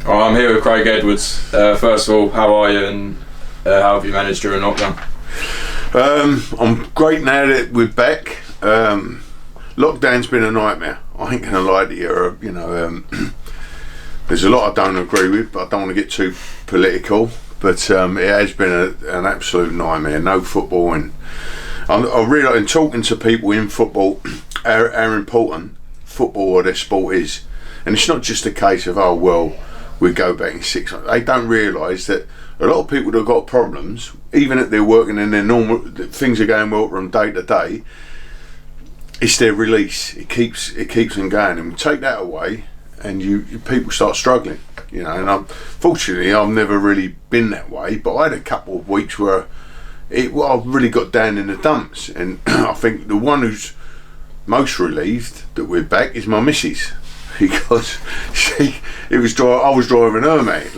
Oh, I'm here with Craig Edwards. First of all, how are you and how have you managed during lockdown? I'm great now that we're back. Lockdown's been a nightmare. I ain't gonna lie to you. There's a lot I don't agree with, but I don't want to get too political. But it has been an absolute nightmare. No football, and I realise in talking to people in football how important football or their sport is. And it's not just a case of, oh well, we go back in 6 months. They don't realise that a lot of people that have got problems, even if they're working and their normal things are going well from day to day, it's their release. It keeps them going, and we take that away, and people start struggling. And unfortunately, I've never really been that way, but I had a couple of weeks where I really got down in the dumps, and I think the one who's most relieved that we're back is my missus. Because I was driving her, mate,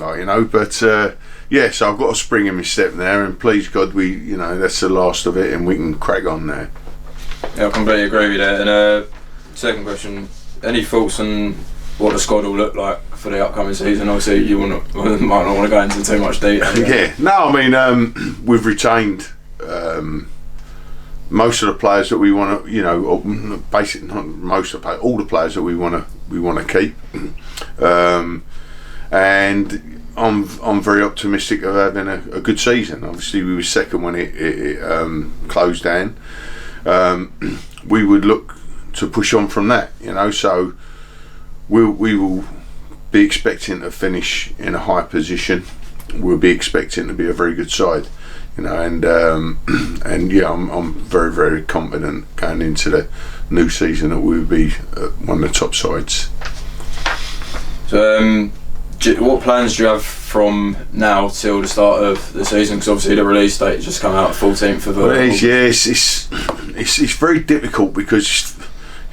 but so I've got a spring in my step there, and please God, that's the last of it, and we can crack on now. Yeah, I completely agree with that. And second question, any thoughts on what the squad will look like for the upcoming season? Obviously, you might not want to go into too much detail. We've retained most of the players that we want to, basically not most of the players, all the players that we want to keep, and I'm very optimistic of having a good season. Obviously, we were second when it closed down. We would look to push on from that, so we will be expecting to finish in a high position. We'll be expecting to be a very good side. I'm very, very confident going into the new season that we'll be one of the top sides. So, what plans do you have from now till the start of the season? Because obviously the release date just come out 14th of it's very difficult because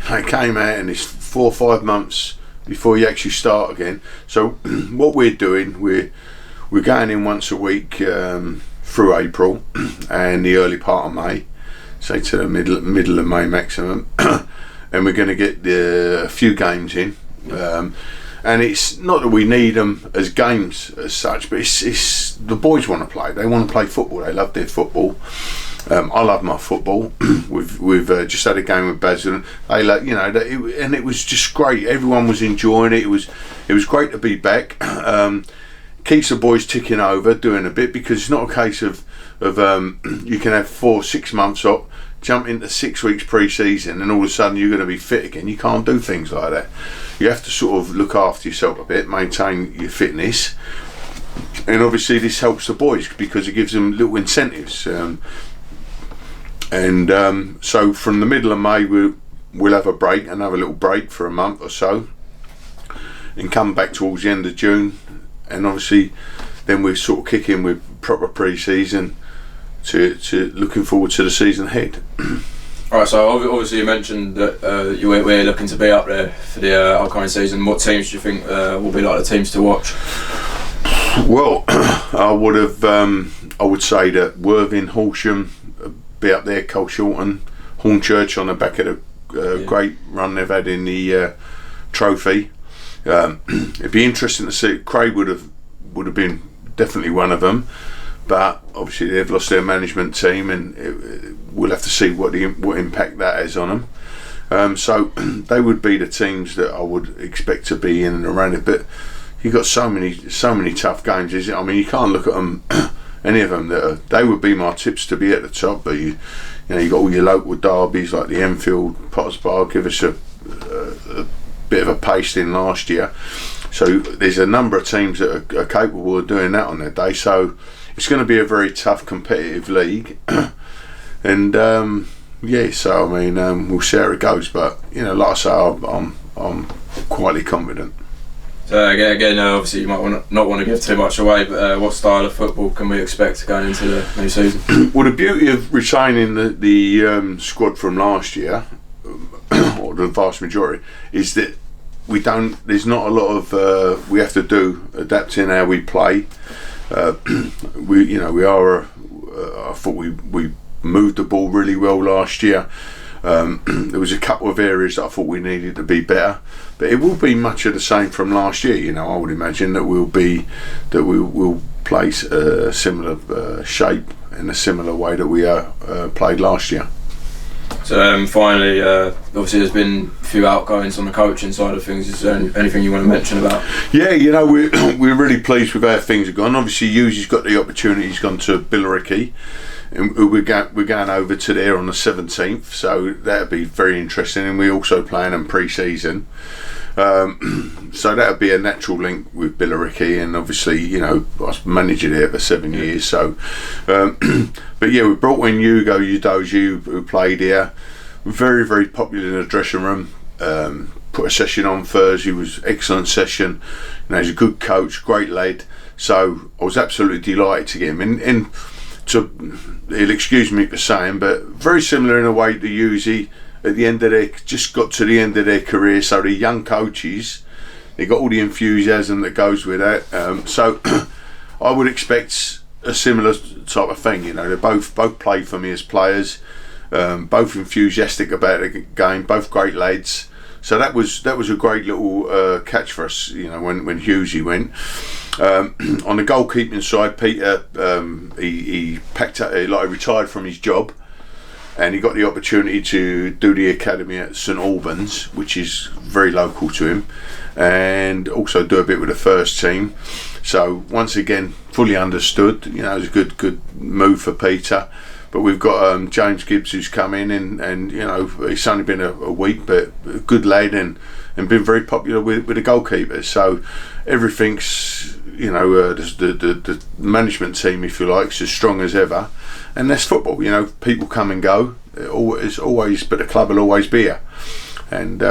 it came out and it's 4 or 5 months before you actually start again. So what we're doing, we're going in once a week. Through April and the early part of May, say to the middle of May maximum, and we're going to get a few games in, and it's not that we need them as games as such, but it's the boys want to play. They want to play football. They love their football. I love my football. We've just had a game with Basel. They and it was just great. Everyone was enjoying it. It was great to be back. Keeps the boys ticking over, doing a bit, because it's not a case of you can have 4 or 6 months up, jump into 6 weeks pre-season, and all of a sudden you're going to be fit again. You can't do things like that. You have to sort of look after yourself a bit, maintain your fitness, and obviously this helps the boys because it gives them little incentives. So from the middle of May we'll have a break, another little break for a month or so, and come back towards the end of June. And obviously, then we're sort of kicking with proper pre-season to looking forward to the season ahead. Alright, so obviously you mentioned that we're looking to be up there for the upcoming season. What teams do you think will be like the teams to watch? Well, I would say that Worthing, Horsham be up there, Colshorton, Hornchurch on the back of the great run they've had in the trophy. It'd be interesting to see. Craig would have been definitely one of them, but obviously they've lost their management team, and we'll have to see what impact that has on them. So they would be the teams that I would expect to be in and around it. But you've got so many tough games. You can't look at them, any of them they would be my tips to be at the top. But you got all your local derbies like the Enfield, Potters Bar give us a bit of a pasting last year, so there's a number of teams that are capable of doing that on their day, so it's going to be a very tough competitive league. And we'll see how it goes, but like I say, I'm quietly confident. So again, obviously you might not want to give too much away, but what style of football can we expect going into the new season? Well, the beauty of retaining the squad from last year, or the vast majority, is that there's not a lot of we have to do adapting how we play. I thought we moved the ball really well last year. There was a couple of areas that I thought we needed to be better, but it will be much of the same from last year. You know, I would imagine that we'll play a similar shape in a similar way that we played last year. So finally, obviously there's been a few outgoings on the coaching side of things. Is there anything you want to mention about? Yeah, you know, we're really pleased with how things have gone. Obviously, Hughes got the opportunity. He's gone to Billericay, and we're going over to there on the 17th. So that'll be very interesting. And we're also playing them pre-season. So that would be a natural link with Billericay, and obviously, you know, I was manager there for 7 years. So, but yeah, we brought in Hugo Udoji, who played here, very, very popular in the dressing room. Put a session on Thursday, was excellent session. You know, he's a good coach, great lad. So I was absolutely delighted to get him. And he'll excuse me for saying, but very similar in a way to Uzi. At the end of just got to the end of their career, so the young coaches, they got all the enthusiasm that goes with that. So I would expect a similar type of thing. You know, they both played for me as players, both enthusiastic about the game, both great lads. So that was a great little catch for us. You know, when Hughesy went. On the goalkeeping side, Peter, he packed up, like retired from his job. And he got the opportunity to do the academy at St Albans, which is very local to him, and also do a bit with the first team. So once again, fully understood. You know, it was a good move for Peter. But we've got James Gibbs who's come in, and you know, he's only been a week, but a good lad, and been very popular with the goalkeepers. So everything's, you know, the management team, if you like, is as strong as ever. And that's football, you know, people come and go. It's always, but the club will always be here. And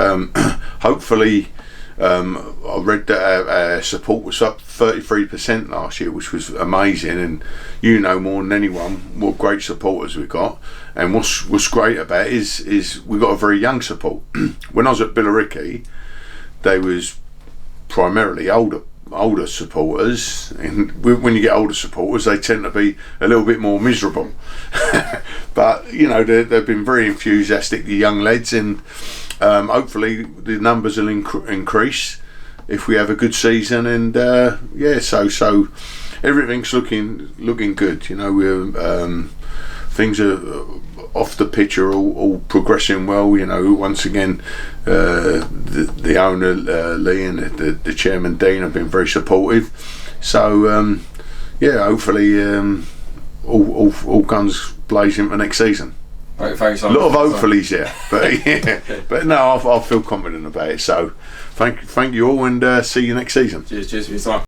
hopefully, I read that our support was up 33% last year, which was amazing. And you know more than anyone what great supporters we've got. And what's great about it is we've got a very young support. When I was at Billericay, they was primarily older supporters, and when you get older supporters, they tend to be a little bit more miserable. But you know, they've been very enthusiastic, the young lads, and hopefully the numbers will increase if we have a good season. And yeah, so everything's looking good. You know, we're things are off the pitch are all progressing well. You know, once again, the owner Lee and the chairman Dean have been very supportive. So yeah, hopefully all guns blazing for next season. Right, thanks. A lot of hopefullys here, but yeah, but no, I feel confident about it. So thank you all, and see you next season. Cheers for your time.